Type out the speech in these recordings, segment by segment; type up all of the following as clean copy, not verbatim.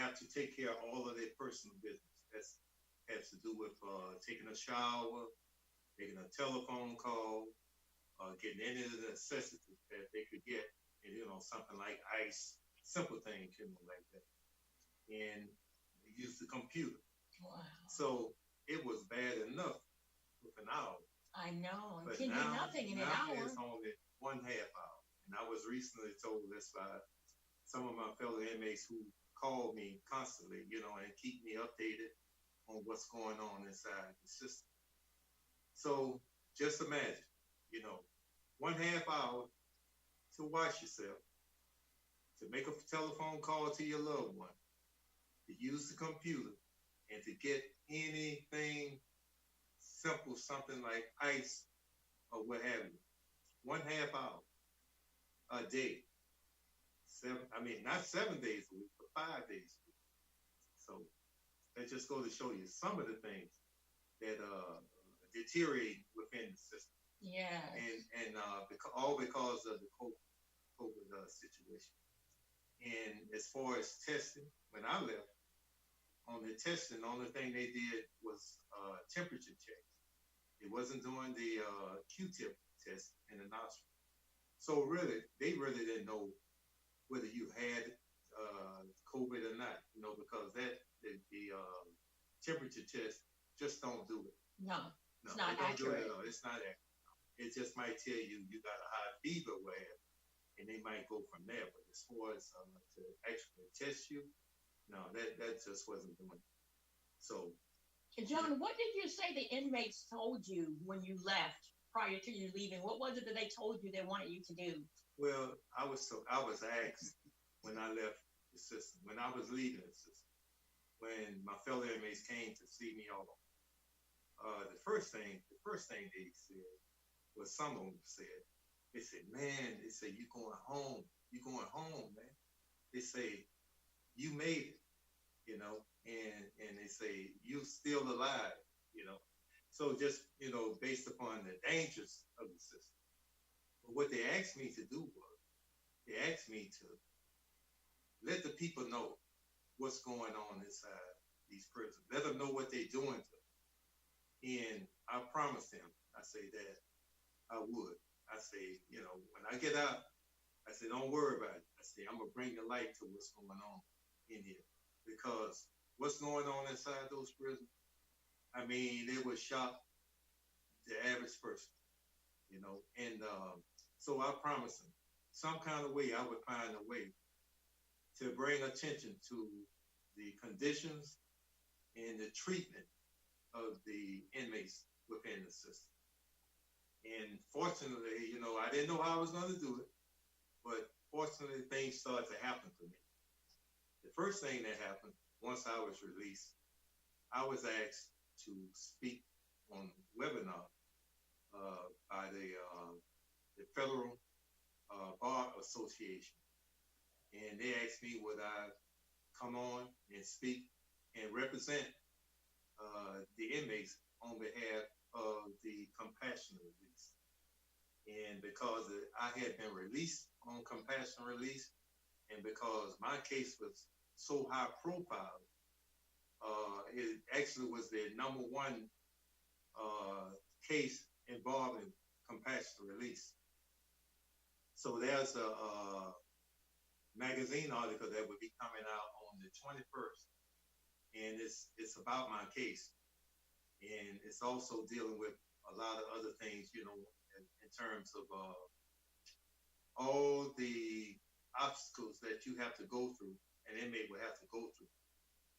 have to take care of all of their personal business. That has to do with taking a shower, making a telephone call, getting any of the necessities that they could get, and, something like ice, simple things, like that. And use the computer. Wow. So it was bad enough with an hour. I know. But can do now, nothing in an now hour. it's only 1/2 hour. And I was recently told this by some of my fellow inmates who call me constantly, and keep me updated on what's going on inside the system. So just imagine, 1/2 hour to wash yourself, to make a telephone call to your loved one, to use the computer, and to get anything simple, something like ice or what have you. 1/2 hour a day. Not 7 days a week, but 5 days a week. So that just goes to show you some of the things that deteriorate within the system. Yeah. And all because of the COVID situation. And as far as testing, when I left, on the testing, the only thing they did was temperature checks. It wasn't doing the Q-tip test in the nostril. So really, they really didn't know whether you had COVID or not, because the temperature test just don't do it. No, it's not accurate. It's not accurate. It just might tell you got a high fever, and they might go from there. But as far as to actually test you, no, that just wasn't doing it. So, John, what did you say the inmates told you when you left prior to you leaving? What was it that they told you they wanted you to do? Well, I was asked when I left the system, when I was leaving the system, when my fellow inmates came to see me off. The first thing they said was, some of them said, they said, man, you going home, man. They say, you made it, and they say, you still alive, So just, based upon the dangers of the system. But what they asked me to do was, they asked me to let the people know what's going on inside these prisons. Let them know what they're doing to them. And I promised them, I say that I would. I say, when I get out, I say, don't worry about it. I say, I'm going to bring the light to what's going on in here. Because what's going on inside those prisons, they would shock the average person, And so I promised them, some kind of way, I would find a way to bring attention to the conditions and the treatment of the inmates within the system. And fortunately, I didn't know how I was going to do it, but fortunately, things started to happen for me. The first thing that happened, once I was released, I was asked to speak on a webinar by the Federal Bar Association. And they asked me would I come on and speak and represent the inmates on behalf of the compassionate release. And because I had been released on compassionate release, and because my case was so high profile, it actually was the number one case involving compassionate release. So there's a magazine article that will be coming out on the 21st, and it's about my case. And it's also dealing with a lot of other things, in terms of all the obstacles that you have to go through, an inmate will have to go through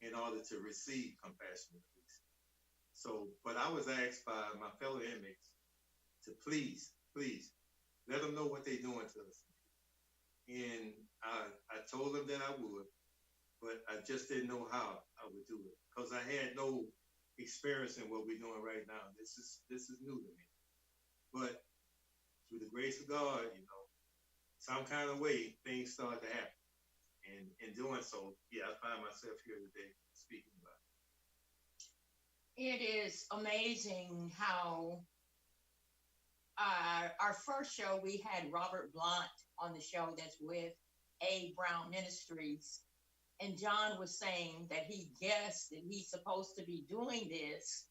in order to receive compassionate release. So, but I was asked by my fellow inmates to please let them know what they're doing to us. And I told them that I would, but I just didn't know how I would do it because I had no experience in what we're doing right now. This is new to me. But through the grace of God, some kind of way things start to happen. And in doing so, I find myself here today speaking about it. It is amazing how our first show, we had Robert Blunt on the show that's with A. Brown Ministries. and John was saying that he guessed that he's supposed to be doing this,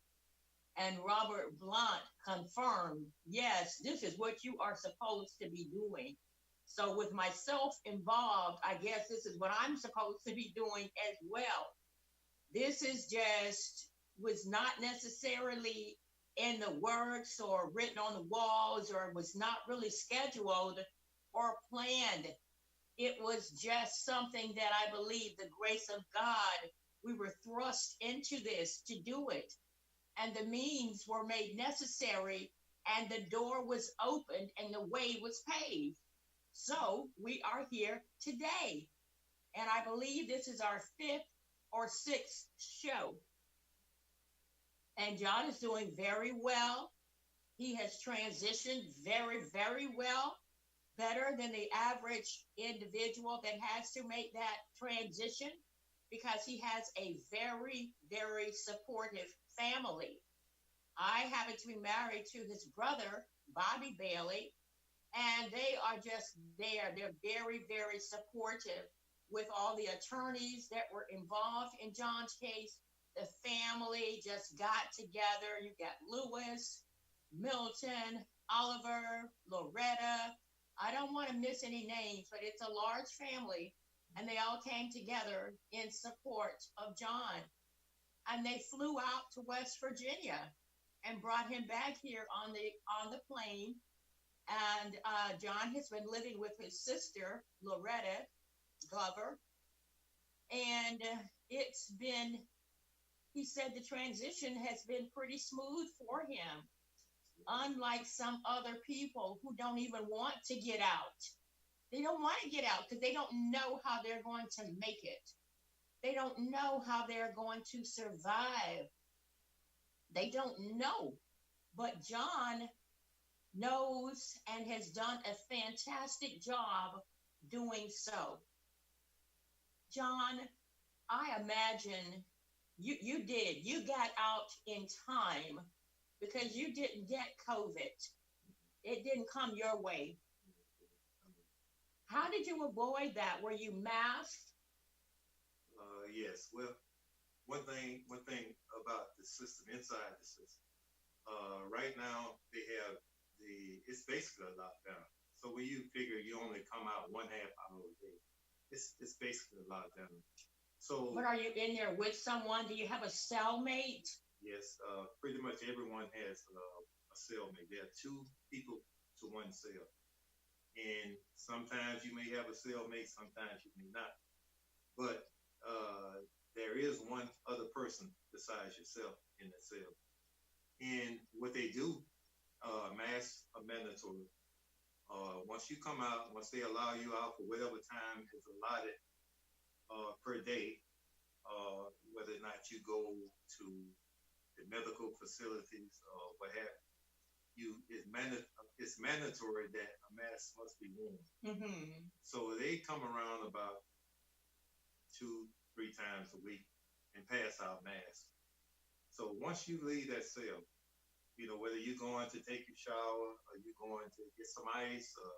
and Robert Blunt confirmed, yes, this is what you are supposed to be doing. So with myself involved, I guess this is what I'm supposed to be doing as well. This is just was not necessarily in the works or written on the walls, or was not really scheduled or planned. It was just something that I believe the grace of God, we were thrust into this to do it. And the means were made necessary, and the door was opened, and the way was paved. So we are here today. And I believe this is our 5th or 6th show. And John is doing very well. He has transitioned very, very well, better than the average individual that has to make that transition, because he has a very, very supportive family. I happen to be married to his brother, Bobby Bailey, and they are just there. They're very, very supportive with all the attorneys that were involved in John's case. The family just got together. You got Lewis, Milton, Oliver, Loretta. I don't want to miss any names, but it's a large family, and they all came together in support of John. And they flew out to West Virginia and brought him back here on the plane. And John has been living with his sister, Loretta Glover. And it's been, he said the transition has been pretty smooth for him, unlike some other people who don't even want to get out. They don't want to get out because they don't know how they're going to make it. They don't know how they're going to survive. They don't know. But John knows and has done a fantastic job doing so. John, I imagine you did. You got out in time because you didn't get COVID. It didn't come your way. How did you avoid that? Were you masked? Yes. Well, one thing about the system, inside the system, right now they have it's basically a lockdown. So when you figure you only come out 1/2 hour a day, it's basically a lockdown. So. But are you in there with someone? Do you have a cellmate? Yes, pretty much everyone has a cellmate. There are 2 people to 1 cell. And sometimes you may have a cellmate, sometimes you may not. But there is one other person besides yourself in the cell. And what they do, masks are mandatory. Once you come out, once they allow you out for whatever time is allotted per day, whether or not you go to the medical facilities or what have you, it's mandatory that a mask must be worn. Mm-hmm. So they come around about 2-3 times a week and pass out masks. So once you leave that cell, whether you're going to take your shower or you're going to get some ice or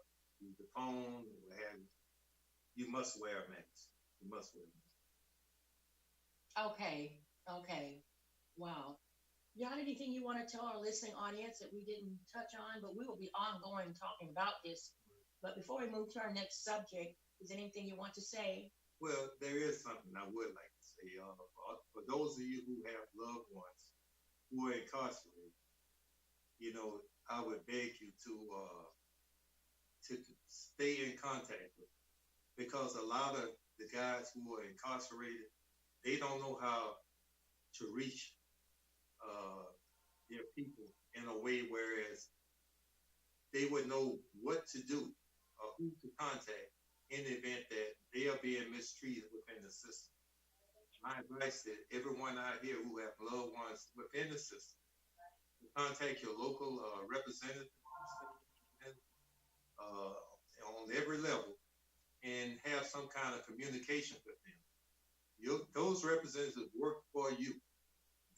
use the phone or what have you, you must wear a mask. You must wear a mask. Okay. Wow. You have anything you want to tell our listening audience that we didn't touch on? But we will be ongoing talking about this. But before we move to our next subject, is there anything you want to say? Well, there is something I would like to say. For those of you who have loved ones who are incarcerated, I would beg you to stay in contact with them, because a lot of the guys who are incarcerated, they don't know how to reach their people in a way whereas they would know what to do or who to contact in the event that they are being mistreated within the system. My advice to everyone out here who have loved ones within the system, contact your local representative on every level and have some kind of communication with them. Those representatives work for you.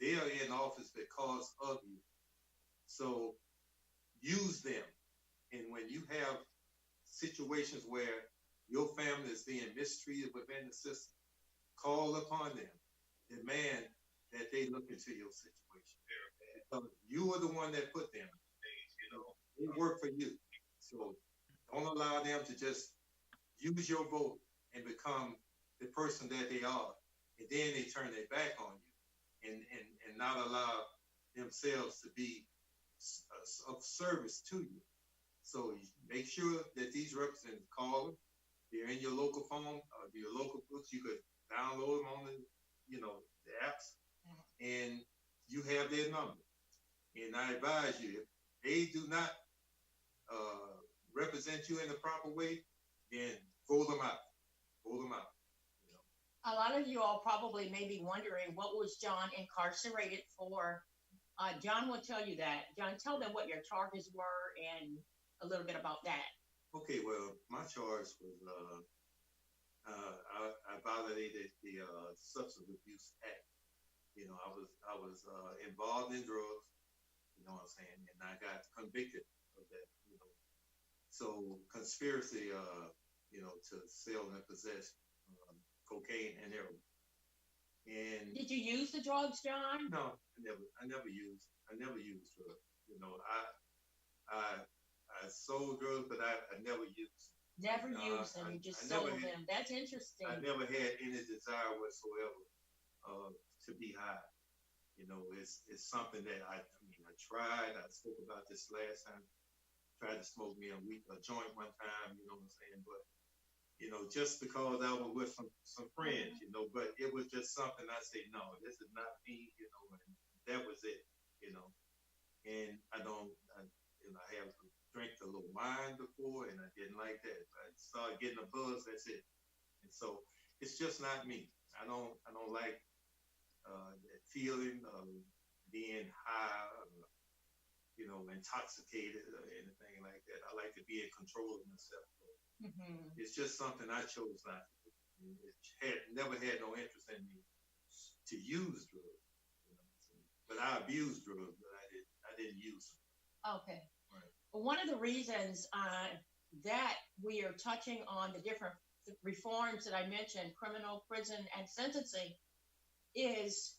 They are in office because of you. So use them. And when you have situations where your family is being mistreated within the system, call upon them, demand that they look into your situation. Because you are the one that put them. They work for you. So don't allow them to just use your vote and become the person that they are. And then they turn their back on you and not allow themselves to be of service to you. So make sure that these representatives call them. They're in your local phone, your local books. You could download them on the apps, and you have their number. And I advise you, if they do not represent you in the proper way, then vote them out. Vote them out. A lot of you all probably may be wondering, what was John incarcerated for? John will tell you that. John, tell them what your charges were and a little bit about that. Okay, well, my charge was I violated the Substance Abuse Act. I was involved in drugs. You know what I'm saying? And I got convicted of that. So conspiracy, to sell and possess cocaine and heroin. And did you use the drugs, John? No, I never used drugs. I sold drugs, but I never used. Never used them. You just sold them. That's interesting. I never had any desire whatsoever to be high. It's something that I tried. I spoke about this last time. Tried to smoke me a joint one time. You know what I'm saying? But just because I was with some friends, but it was just something I said, no, this is not me. And that was it. And I have drank a little wine before, and I didn't like that. I started getting a buzz. That's it. And so it's just not me. I don't like that feeling of being high, intoxicated or anything like that. I like to be in control of myself. Mm-hmm. It's just something I chose not to do. It never had no interest in me to use drugs. But I abused drugs, but I didn't use them. Okay. Right. Well, one of the reasons that we are touching on the different reforms that I mentioned, criminal, prison, and sentencing, is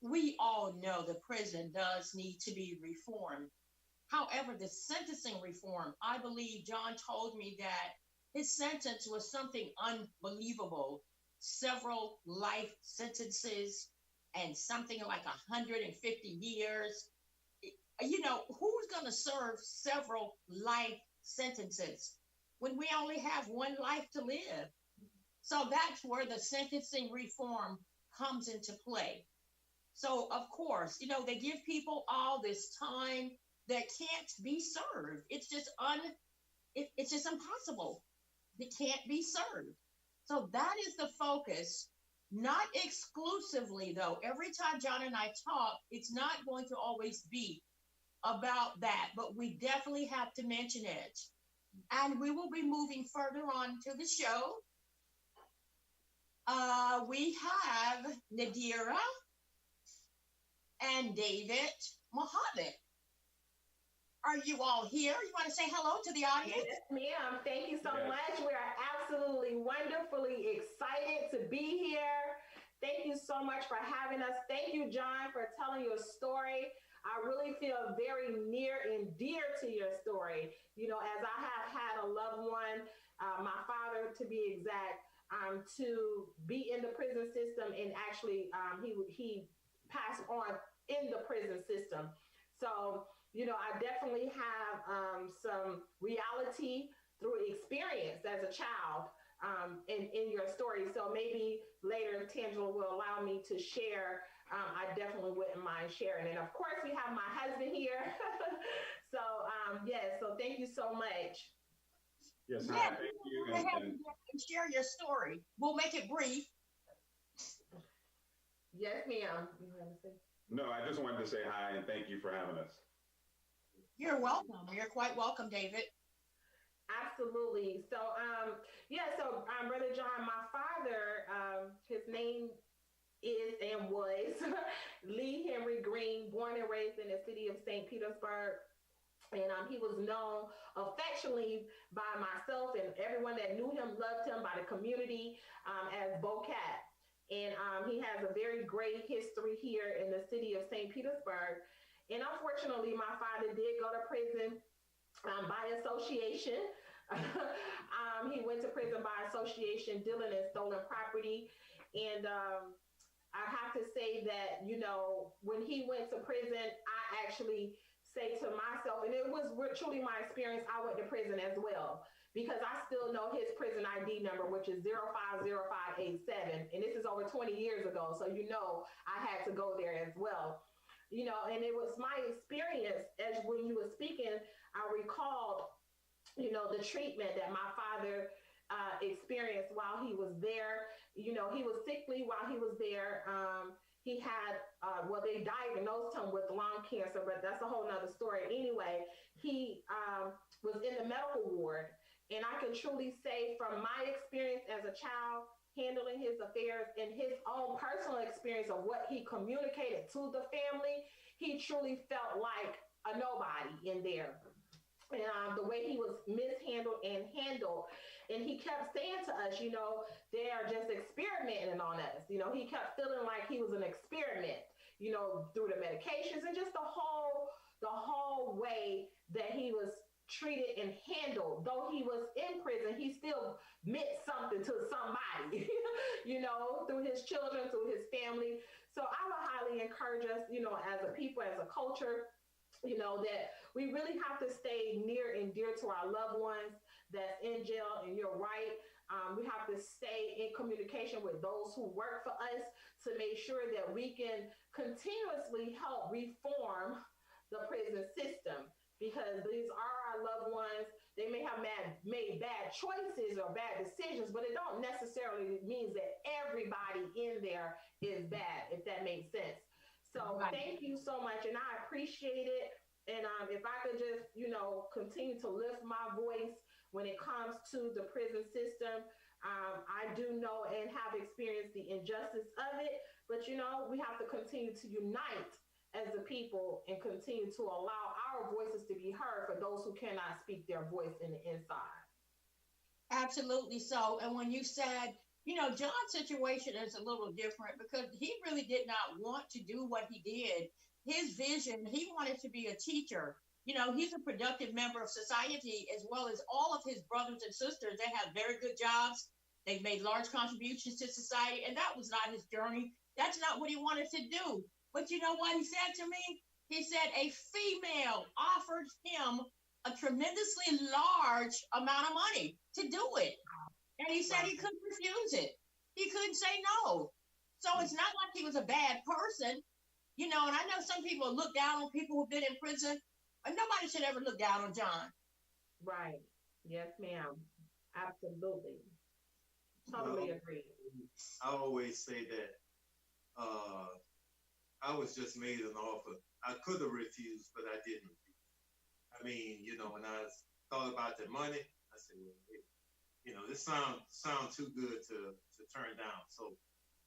we all know the prison does need to be reformed. However, the sentencing reform, I believe John told me that his sentence was something unbelievable. Several life sentences and something like 150 years. Who's going to serve several life sentences when we only have one life to live? So that's where the sentencing reform comes into play. So, of course, they give people all this time that can't be served. It's just it's just impossible. It can't be served. So that is the focus, not exclusively, though. Every time John and I talk, it's not going to always be about that, but we definitely have to mention it. And we will be moving further on to the show. We have Nadira and David Mohammed. Are you all here? You want to say hello to the audience? Yes, ma'am. Thank you so much. We are absolutely wonderfully excited to be here. Thank you so much for having us. Thank you, John, for telling your story. I really feel very near and dear to your story. As I have had a loved one, my father to be exact, to be in the prison system, and actually he passed on in the prison system. So, I definitely have some reality through experience as a child in your story. So maybe later Tangela will allow me to share. I definitely wouldn't mind sharing. And of course, we have my husband here. So, so thank you so much. Yes, hi, thank you. And share your story. We'll make it brief. Yes, ma'am. No, I just wanted to say hi and thank you for having us. You're welcome. You're quite welcome, David. Absolutely. So, Brother John, my father, his name is and was Lee Henry Green, born and raised in the city of St. Petersburg. And he was known affectionately by myself and everyone that knew him, loved him, by the community as Bo Cat. he has a very great history here in the city of St. Petersburg. And unfortunately, my father did go to prison by association. He went to prison by association, dealing in stolen property. And I have to say that, you know, when he went to prison, I actually say to myself, and it was truly my experience, I went to prison as well, because I still know his prison ID number, which is 050587. And this is over 20 years ago. So, you know, I had to go there as well. You know, and it was my experience, as when you were speaking, I recalled, you know, the treatment that my father experienced while he was there. You know, he was sickly while he was there. He had, well, they diagnosed him with lung cancer, but that's a whole nother story. Anyway, he was in the medical ward. And I can truly say from my experience as a child, handling his affairs and his own personal experience of what he communicated to the family, he truly felt like a nobody in there. And the way he was mishandled and handled. And he kept saying to us, you know, they are just experimenting on us. You know, he kept feeling like he was an experiment, you know, through the medications and just the whole way that he was treated and handled. Though he was in prison, he still meant something to somebody, you know, through his children, through his family. So I would highly encourage us, you know, as a people, as a culture, you know, that we really have to stay near and dear to our loved ones that's in jail. And you're right. We have to stay in communication with those who work for us to make sure that we can continuously help reform the prison system, because these are our loved ones. They may have made bad choices or bad decisions, but it don't necessarily mean that everybody in there is bad, if that makes sense. So thank you so much, and I appreciate it. And if I could just, you know, continue to lift my voice when it comes to the prison system, I do know and have experienced the injustice of it, but, you know, we have to continue to unite as a people and continue to allow our voices to be heard for those who cannot speak their voice in the inside. Absolutely so. And when you said, you know, John's situation is a little different because he really did not want to do what he did. His vision, he wanted to be a teacher. You know, he's a productive member of society, as well as all of his brothers and sisters. They have very good jobs. They've made large contributions to society, and that was not his journey. That's not what he wanted to do. But you know what he said to me? He said a female offered him a tremendously large amount of money to do it. And he said he couldn't refuse it. He couldn't say no. So it's not like he was a bad person, you know, and I know some people look down on people who've been in prison, but nobody should ever look down on John. Right. Yes, ma'am. Absolutely. Totally agree. I always say that I was just made an offer. I could have refused, but I didn't refuse. I mean, you know, when I thought about the money, I said, well, wait, you know, this sound too good to turn down. So,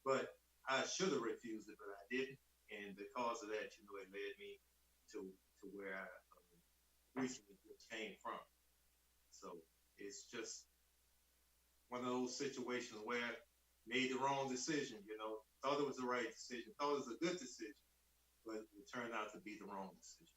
but I should have refused it, but I didn't. And because of that, you know, it led me to where I recently just came from. So it's just one of those situations where I made the wrong decision, you know, thought it was the right decision, thought it was a good decision, but it turned out to be the wrong decision.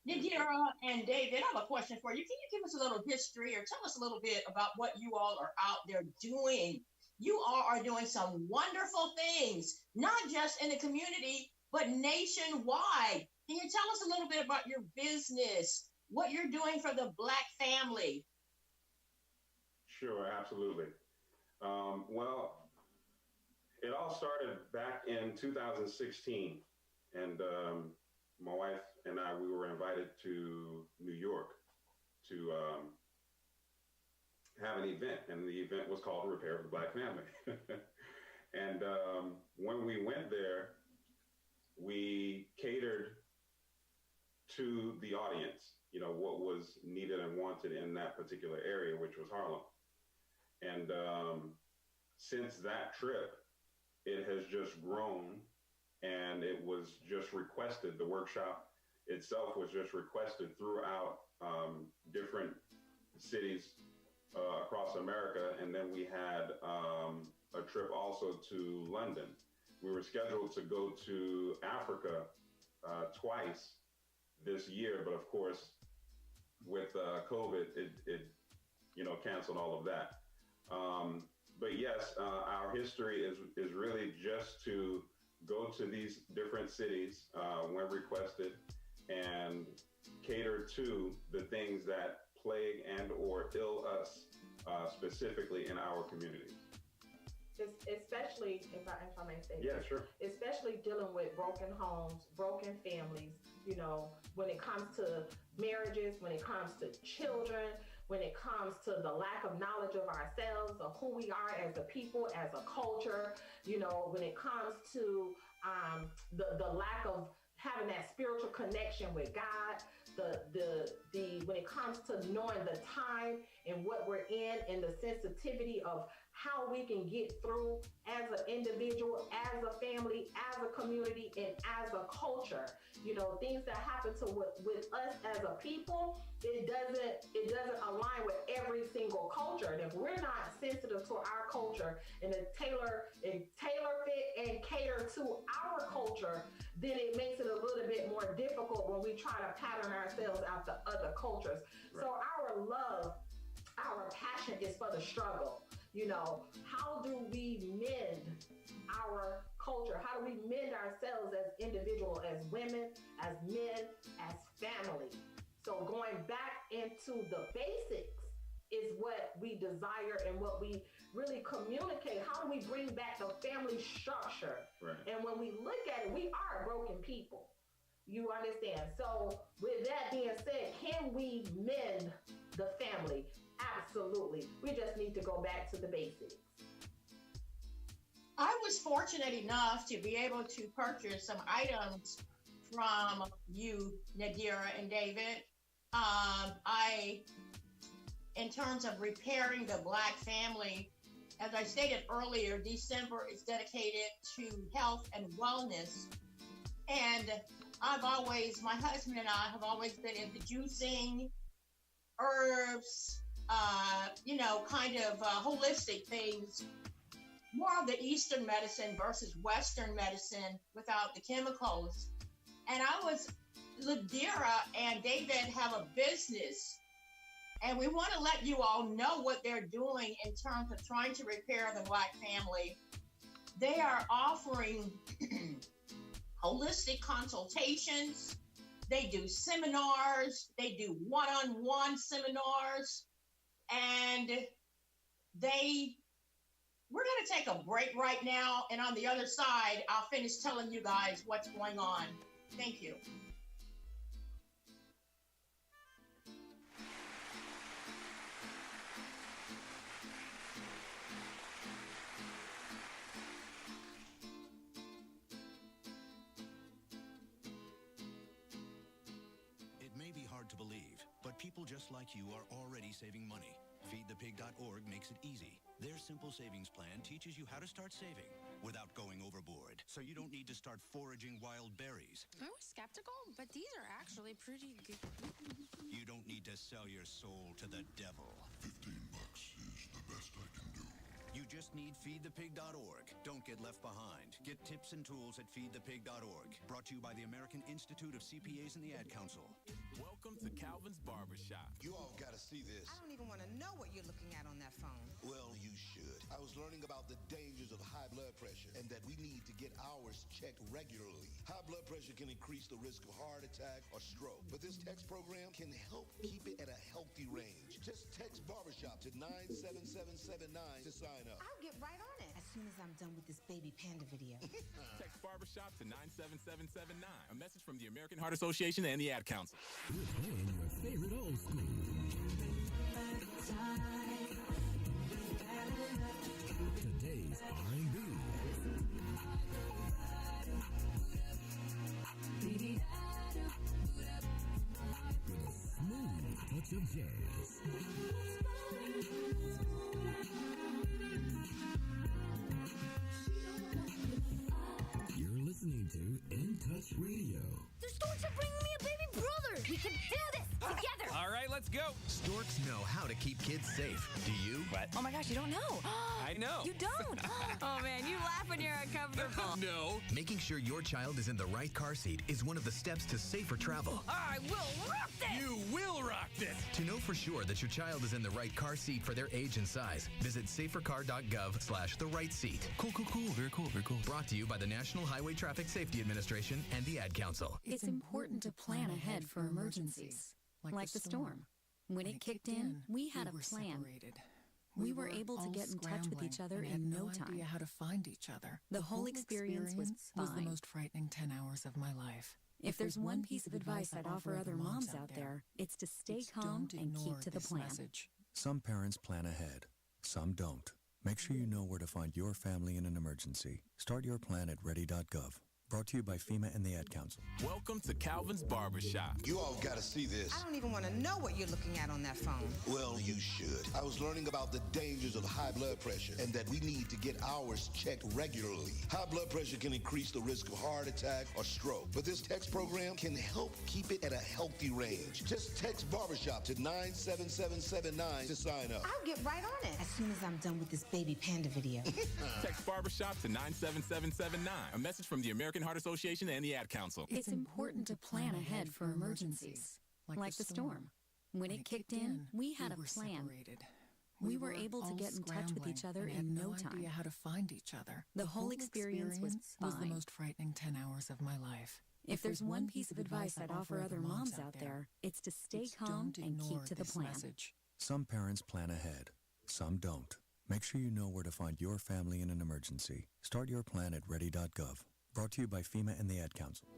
Nadira and David, I have a question for you. Can you give us a little history or tell us a little bit about what you all are out there doing? You all are doing some wonderful things, not just in the community, but nationwide. Can you tell us a little bit about your business, what you're doing for the Black family? Sure, absolutely. Well, it all started back in 2016, and my wife and I, we were invited to New York to have an event, and the event was called Repair of the Black Family. And when we went there, we catered to the audience, you know, what was needed and wanted in that particular area, which was Harlem. And since that trip, it has just grown, and it was just requested. The workshop itself was just requested throughout different cities across America. And then we had a trip also to London. We were scheduled to go to Africa twice this year, but of course, with COVID, it canceled all of that. But yes, our history is really just to go to these different cities when requested and cater to the things that plague and or ill us specifically in our community. Especially, if I may say, yeah, sure. Especially dealing with broken homes, broken families, when it comes to marriages, when it comes to children, when it comes to the lack of knowledge of ourselves, of who we are as a people, as a culture, when it comes to the lack of having that spiritual connection with God, when it comes to knowing the time and what we're in and the sensitivity of how we can get through as an individual, as a family, as a community, and as a culture. Things that happen with us as a people, it doesn't align with every single culture. And if we're not sensitive to our culture and to tailor fit and cater to our culture, then it makes it a little bit more difficult when we try to pattern ourselves after other cultures. Right. So our love, our passion is for the struggle. How do we mend our culture? How do we mend ourselves as individuals, as women, as men, as family? So going back into the basics is what we desire and what we really communicate. How do we bring back the family structure? Right. And when we look at it, we are broken people. You understand? So with that being said, can we mend the family? Absolutely. We just need to go back to the basics. I was fortunate enough to be able to purchase some items from you, Nadira and David. In terms of repairing the Black family, as I stated earlier, December is dedicated to health and wellness. And my husband and I have always been into juicing, herbs, kind of holistic things, more of the Eastern medicine versus Western medicine without the chemicals. And Ladira and David have a business, and we want to let you all know what they're doing in terms of trying to repair the Black family. They are offering holistic consultations. They do seminars. They do one-on-one seminars. And we're going to take a break right now. And on the other side, I'll finish telling you guys what's going on. Thank you. It may be hard to believe, but people just like you are already saving money. FeedThePig.org makes it easy. Their simple savings plan teaches you how to start saving without going overboard, so you don't need to start foraging wild berries. I was skeptical, but these are actually pretty good. You don't need to sell your soul to the devil. $15 is the best I can do. You just need FeedThePig.org. Don't get left behind. Get tips and tools at FeedThePig.org. Brought to you by the American Institute of CPAs and the Ad Council. Welcome to Calvin's Barbershop. You all gotta see this. I don't even want to know what you're looking at on that phone. Well, you should. I was learning about the dangers of high blood pressure and that we need to get ours checked regularly. High blood pressure can increase the risk of heart attack or stroke, but this text program can help keep it at a healthy range. Just text Barbershop to 97779 to sign up. I'll get right on it as soon as I'm done with this baby panda video. Text Barbershop to 97779. A message from the American Heart Association and the Ad Council. We're playing your favorite old school. Today's R&B. With a smooth touch of jazz. You're listening to In Touch Radio. The Storks are bringing me a baby brother. We can do this together. All right, let's go. Storks know how to keep kids safe. Do you? What? Oh my gosh, you don't know. I know. You don't. Oh man, you laugh when you're uncomfortable. No. Making sure your child is in the right car seat is one of the steps to safer travel. I will rock this. You will rock this. To know for sure that your child is in the right car seat for their age and size, visit safercar.gov/the right seat. Cool. Very cool. Brought to you by the National Highway Traffic Safety Administration and the Ad Council. It's important to plan ahead for emergencies, like the storm. When it kicked in, we had a plan. We were able to get in touch with each other in no time. Idea how to find each other. The whole experience was fine. The most frightening 10 hours of my life. If there's one piece of advice I'd offer other moms out there, it's to stay calm and keep to the plan. Message. Some parents plan ahead, some don't. Make sure you know where to find your family in an emergency. Start your plan at ready.gov. Brought to you by FEMA and the Ad Council. Welcome to Calvin's Barbershop. You all got to see this. I don't even want to know what you're looking at on that phone. Well, you should. I was learning about the dangers of high blood pressure and that we need to get ours checked regularly. High blood pressure can increase the risk of heart attack or stroke, but this text program can help keep it at a healthy range. Just text Barbershop to 97779 to sign up. I'll get right on it as soon as I'm done with this baby panda video. Text Barbershop to 97779. A message from the American Heart Association and the Ad Council. It's important to plan ahead for emergencies, like the storm. When it kicked in, we had a plan. We were able to get in touch with each other in no time. Idea how to find each other. The whole experience was fine. The most frightening 10 hours of my life. If there's one piece of advice I'd offer other moms out there, it's to stay calm and keep to the plan. Message. Some parents plan ahead, some don't. Make sure you know where to find your family in an emergency. Start your plan at ready.gov. Brought to you by FEMA and the Ad Council.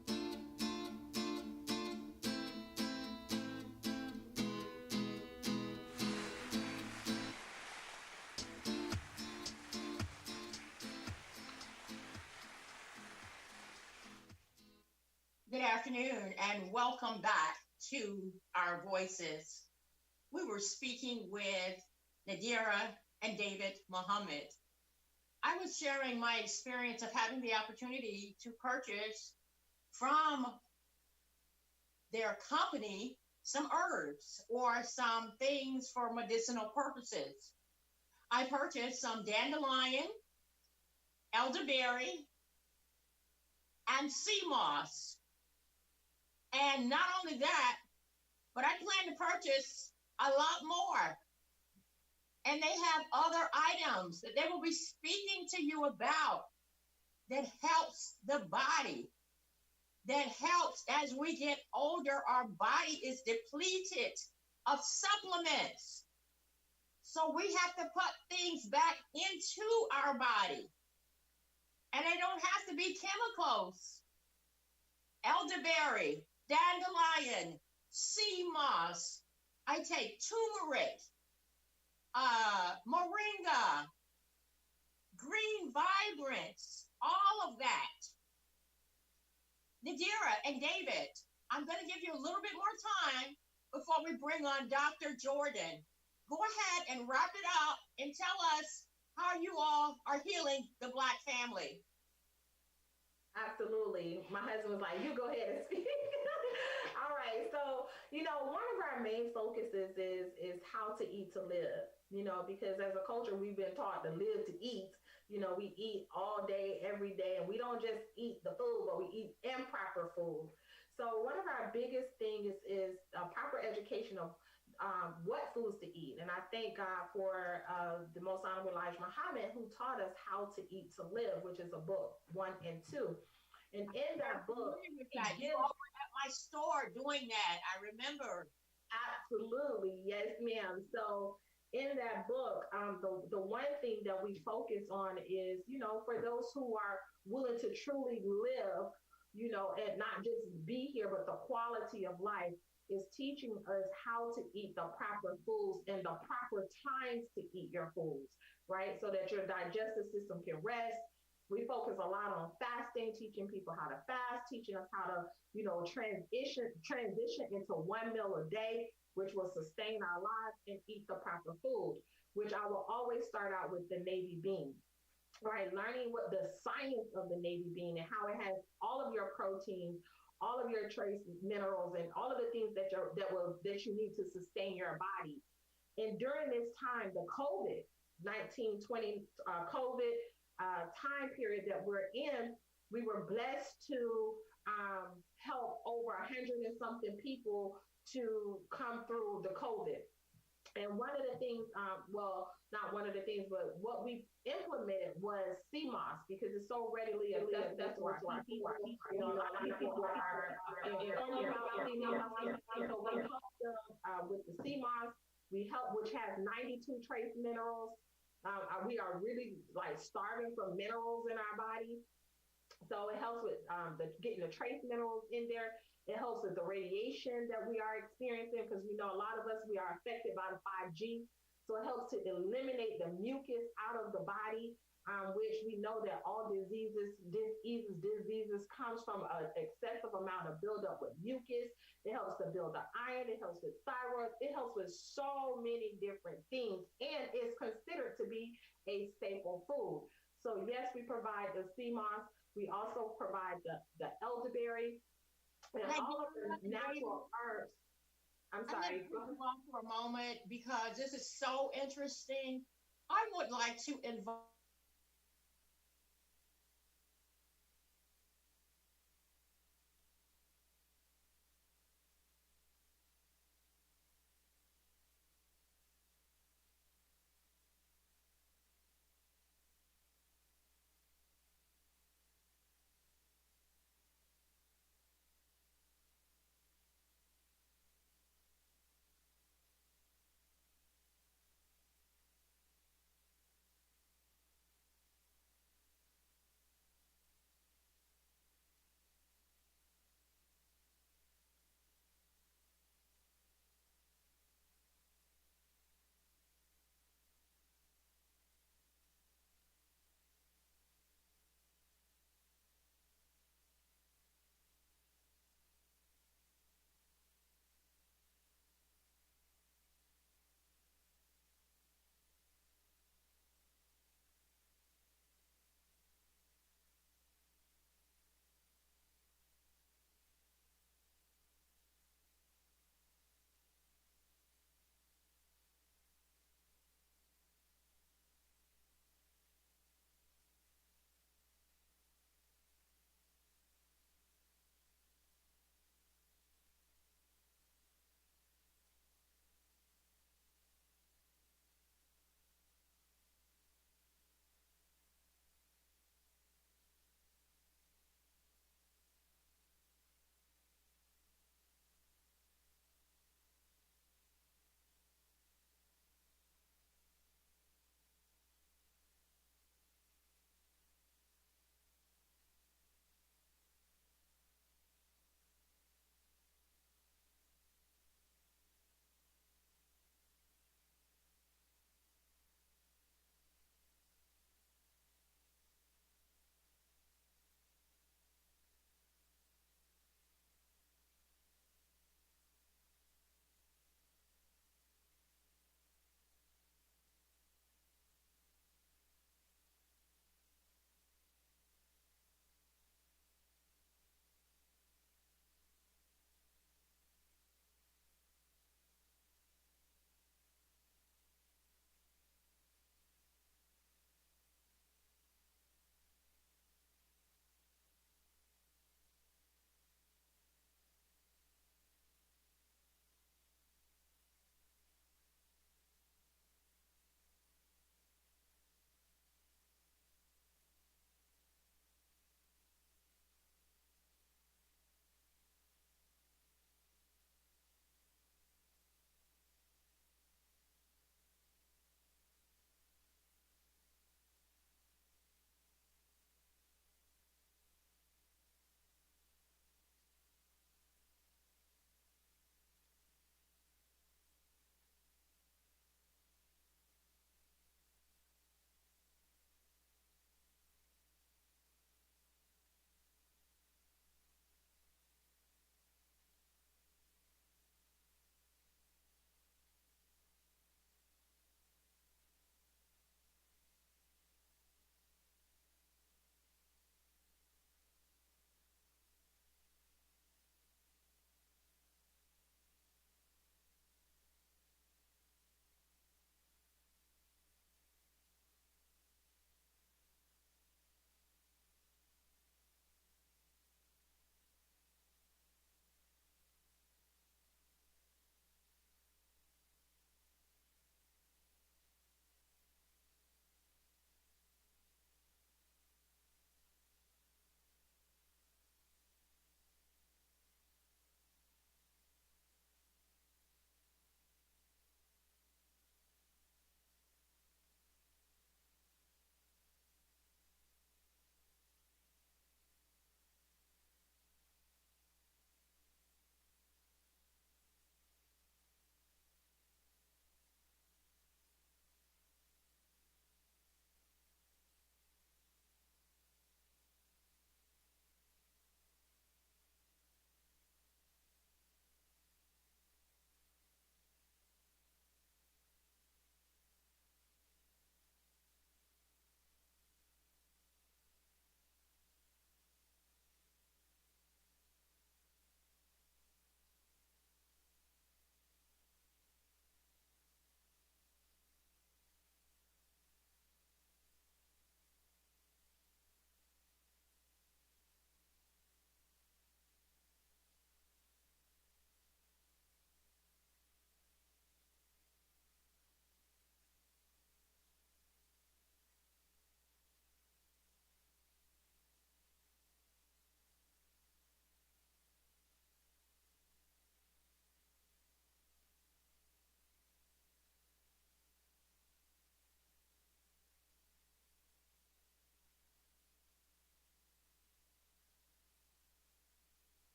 Good afternoon and welcome back to Our Voices. We were speaking with Nadira and David Muhammad. I was sharing my experience of having the opportunity to purchase from their company some herbs or some things for medicinal purposes. I purchased some dandelion, elderberry, and sea moss. And not only that, but I plan to purchase a lot more. And they have other items that they will be speaking to you about that helps the body, that helps as we get older. Our body is depleted of supplements. So we have to put things back into our body. And they don't have to be chemicals. Elderberry, dandelion, sea moss. I take turmeric, moringa, green vibrance, all of that. Nadira and David, I'm going to give you a little bit more time before we bring on Dr. Jordan. Go ahead and wrap it up and tell us how you all are healing the Black family. Absolutely. My husband was like, you go ahead and speak. All right. So, one of our main focuses is how to eat to live, because as a culture, we've been taught to live to eat. We eat all day, every day, and we don't just eat the food, but we eat improper food. So one of our biggest things is proper education of what foods to eat. And I thank God for the Most Honorable Elijah Muhammad, who taught us how to eat to live, which is a book 1 and 2. And in that book, you were at my store doing that. I remember. Absolutely. Yes, ma'am. So in that book, the one thing that we focus on is, for those who are willing to truly live, and not just be here, but the quality of life, is teaching us how to eat the proper foods and the proper times to eat your foods, right? So that your digestive system can rest. We focus a lot on fasting, teaching people how to fast, teaching us how to, transition into one meal a day, which will sustain our lives, and eat the proper food, which I will always start out with the navy bean, right? Learning what the science of the navy bean and how it has all of your proteins, all of your trace minerals and all of the things that you need to sustain your body. And during this time, the COVID-19 COVID time period that we're in, we were blessed to help over 100 and something people to come through the COVID. And one of the things, well, not one of the things, but what we implemented was CMOS because it's so readily accessible to our people. You know, a lot of people are informed about CMOS. So we help them with the CMOS. We help, which has 92 trace minerals. We are really like starving for minerals in our body. So it helps with getting the trace minerals in there. It helps with the radiation that we are experiencing because we know a lot of us, we are affected by the 5G. So it helps to eliminate the mucus out of the body, which we know that all diseases comes from an excessive amount of buildup with mucus. It helps to build the iron. It helps with thyroid. It helps with so many different things and is considered to be a staple food. So yes, we provide the CMOS. We also provide the elderberry and all of the natural herbs. I'm sorry. Go on for a moment because this is so interesting. I would like to invite